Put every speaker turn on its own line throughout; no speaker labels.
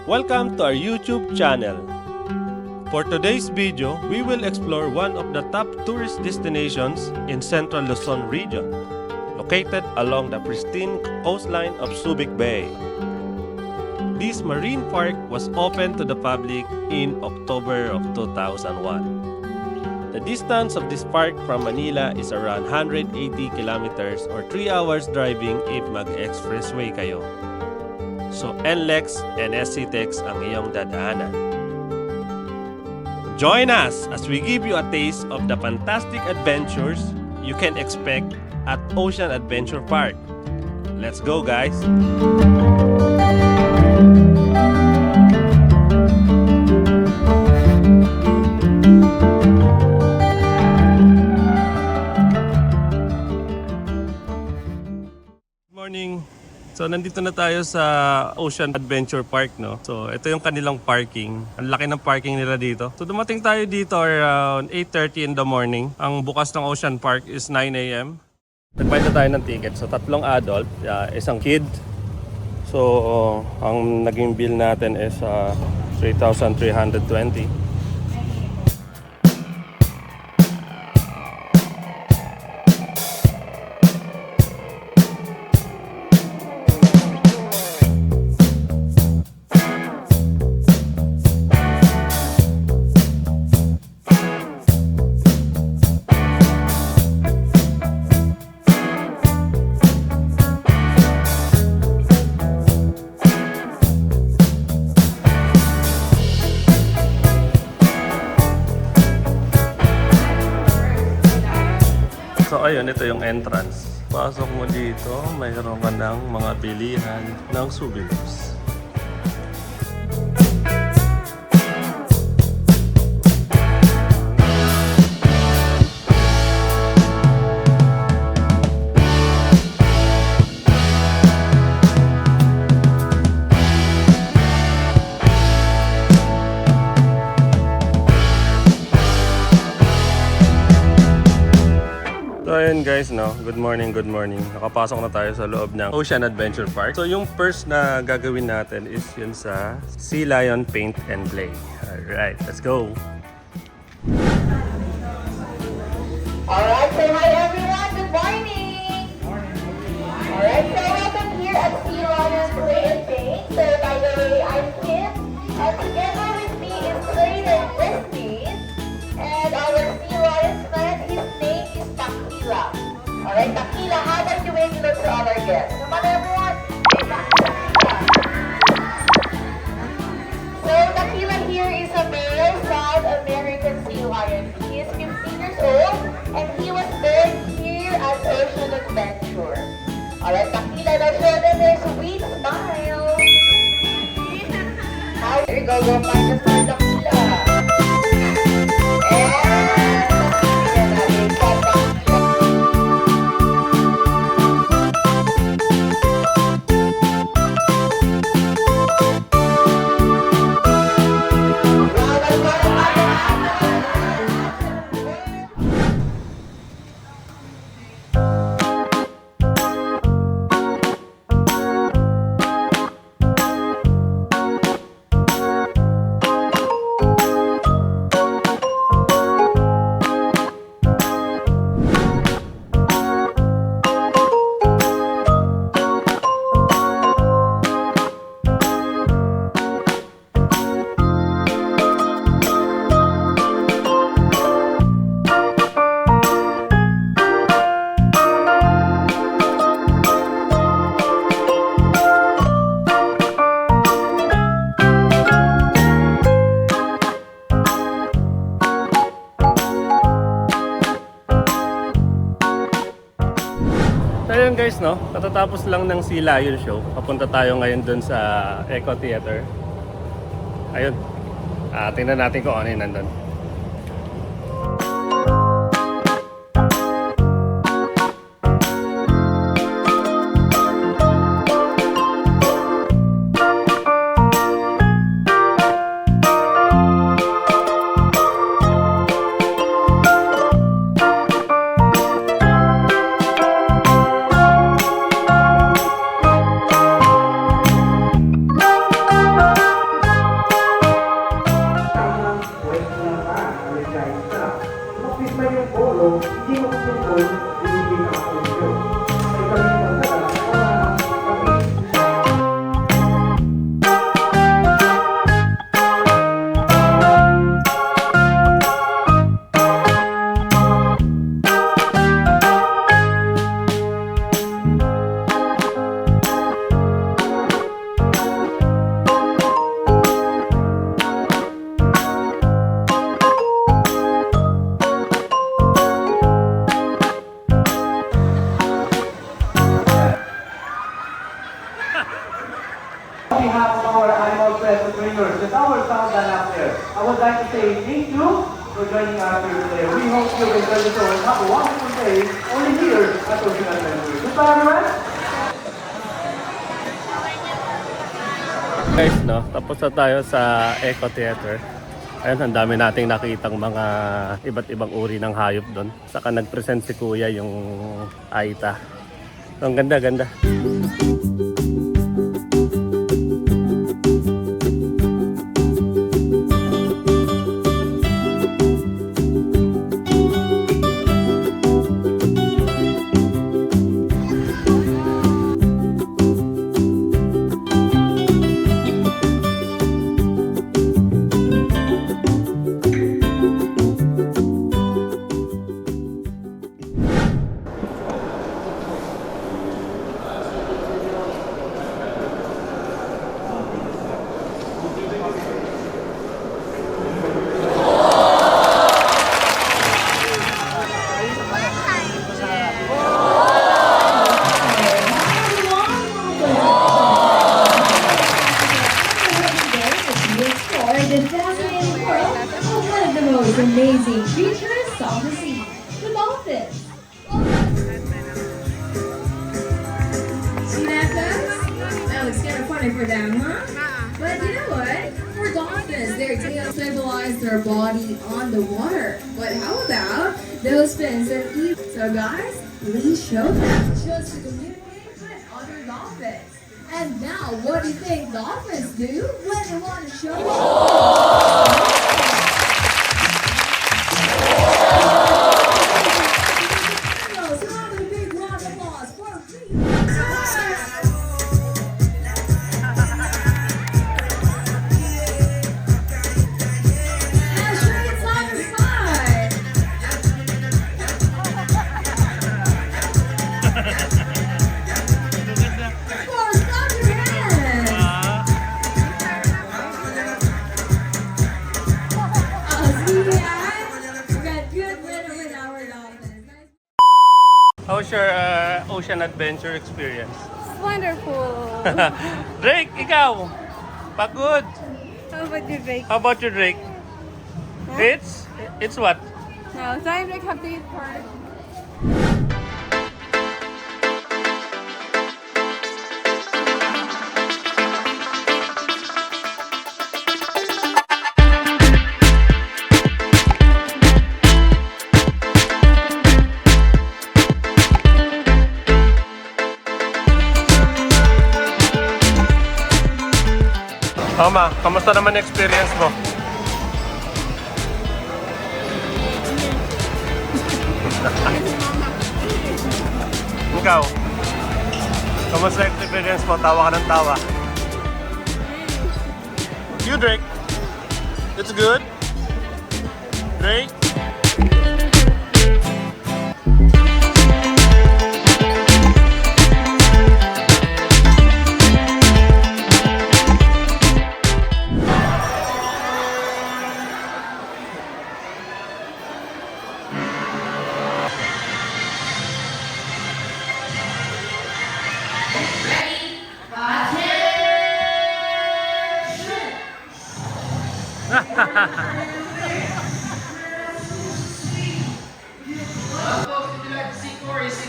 Welcome to our YouTube channel. For today's video, we will explore one of the top tourist destinations in Central Luzon region, located along the pristine coastline of Subic Bay. This marine park was opened to the public in October of 2001. The distance of this park from Manila is around 180 kilometers or 3 hours driving if mag-expressway kayo. So NLEX and SCTEX ang iyong dadaanan. Join us as we give you a taste of the fantastic adventures you can expect at Ocean Adventure Park. Let's go, guys! Good morning! So nandito na tayo sa Ocean Adventure Park, no? So ito yung kanilang parking. Ang laki ng parking nila dito. So dumating tayo dito around 8:30 in the morning. Ang bukas ng Ocean Park is 9 AM. Nagbayad na tayo ng ticket. So 3 adult, isang kid. So ang naging bill natin is 3,320. So ayun, ito yung entrance. Pasok mo dito, mayroon ka ng mga bilihan ng souvenirs. So ayun guys, no? Good morning, good morning. Nakapasok na tayo sa loob ng Ocean Adventure Park. So yung first na gagawin natin is yun sa Sea Lion Paint and Play. Alright, let's go!
Alright, so hi everyone, good morning! Alright, so welcome here at Sea Lion Play and Paint. So by the way, I'm Kim, and together with me is Clay and Christy. And our Sea Lion's man, his name is Takila. Alright, Takila, how about you wave hello to our guests? Come on everyone, say Takila. So Takila here is a male South American sea lion. He is 15 years old and he was born here at Ocean Adventure. Alright, Takila, now show them their sweet smile. Here you go, go find us for Takila.
Ayun guys, no? Katatapos lang ng Sea Lion Show. Papunta tayo ngayon dun sa Eco Theater. Ayun. Tingnan natin kung ano yung nandun.
yung polo, hindi mo yung polo, hindi na ako yun. Ay kami on behalf of our animal friends and trainers, the tower sound done up there. I would like to say thank you for joining us here today. We hope you enjoy the show and have a wonderful day only here at Ocean Adventure. Goodbye everyone!
Guys, no, tapos na tayo sa Eco Theater. Ayun, ang dami nating nakitang mga iba't ibang uri ng hayop doon. Saka nag-present si Kuya yung Aita. Ang ganda-ganda.
Amazing creatures of the sea, the dolphins. See that, guys? That looks kind of funny for them, huh? But you know what? For dolphins, their tails stabilize their body on the water. But how about those fins and eat? So guys, please show them. Show us to communicate with other dolphins. And now, what do you think dolphins do when they want to show off?
How's your ocean adventure experience?
Wonderful.
Drake, ikaw! Pagod!
How about you, Drake?
How about your Drake?
Huh?
It's what?
No, so I Drake have to eat first.
Mama, kamusta naman experience mo? Ikaw, kamusta experience mo? Tawa ka ng tawa. You, Drake? It's good? Drake?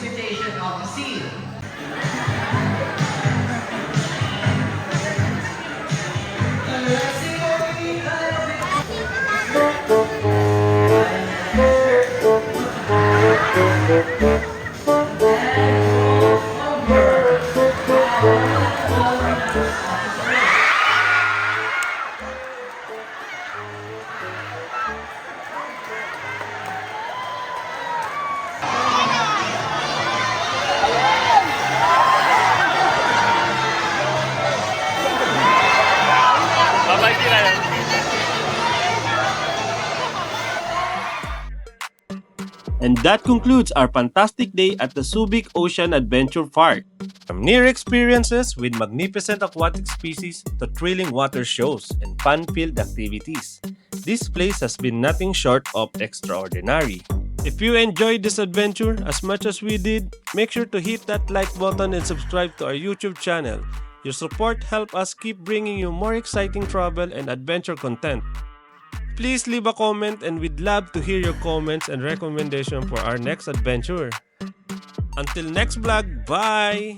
Invitation of the sea.
And that concludes our fantastic day at the Subic Ocean Adventure Park. From near experiences with magnificent aquatic species to thrilling water shows and fun-filled activities, this place has been nothing short of extraordinary. If you enjoyed this adventure as much as we did, make sure to hit that like button and subscribe to our YouTube channel. Your support helps us keep bringing you more exciting travel and adventure content. Please leave a comment and we'd love to hear your comments and recommendations for our next adventure. Until next vlog, bye!